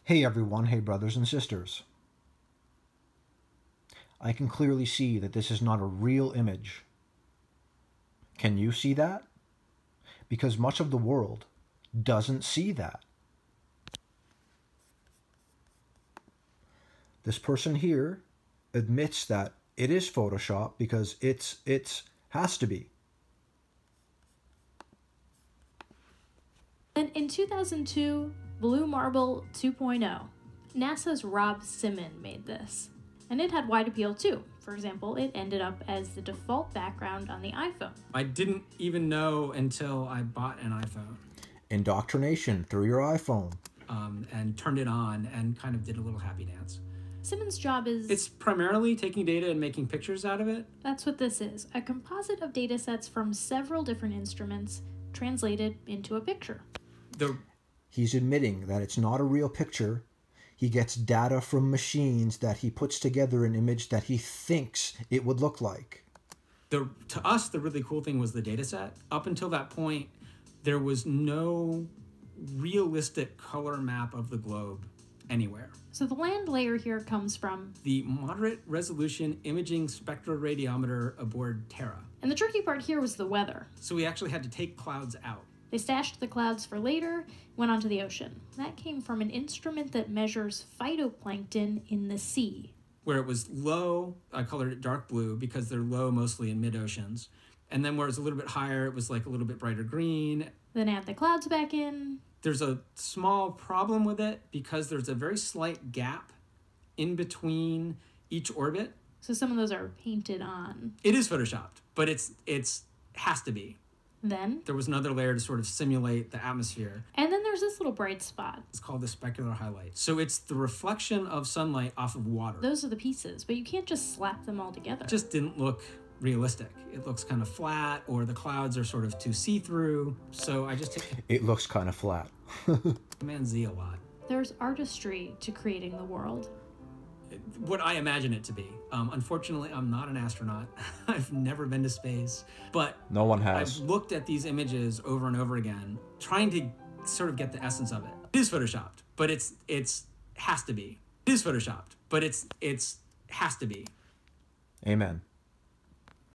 Hey everyone, hey brothers and sisters. I can clearly see that this is not a real image. Can you see that? Because much of the world doesn't see that. This person here admits that it is Photoshop because it's has to be. And in 2002, Blue Marble 2.0, NASA's Rob Simon made this. And it had wide appeal too. For example, it ended up as the default background on the iPhone. I didn't even know until I bought an iPhone. Indoctrination through your iPhone. And turned it on and kind of did a little happy dance. Simon's job is... It's primarily taking data and making pictures out of it. That's what this is. A composite of data sets from several different instruments translated into a picture. He's admitting that it's not a real picture. He gets data from machines that he puts together an image that he thinks it would look like. To us, the really cool thing was the data set. Up until that point, there was no realistic color map of the globe anywhere. So the land layer here comes from the Moderate Resolution Imaging Spectroradiometer aboard Terra. And the tricky part here was the weather. So we actually had to take clouds out. They stashed the clouds for later, went onto the ocean. That came from an instrument that measures phytoplankton in the sea. Where it was low, I colored it dark blue because they're low mostly in mid-oceans. And then where it was a little bit higher, it was like a little bit brighter green. Then add the clouds back in. There's a small problem with it because there's a very slight gap in between each orbit. So some of those are painted on. It is photoshopped, but it's has to be. Then there was another layer to sort of simulate the atmosphere. And then there's this little bright spot. It's called the specular highlight. So it's the reflection of sunlight off of water. Those are the pieces, but you can't just slap them all together. It just didn't look realistic. It looks kind of flat, or the clouds are sort of too see-through. So I just It looks kind of flat. Command Z a lot. There's artistry to creating the world. What I imagine it to be. Unfortunately, I'm not an astronaut. I've never been to space, but no one has. I've looked at these images over and over again, trying to sort of get the essence of it. It is photoshopped, but it's has to be. It is photoshopped, but it's has to be. Amen.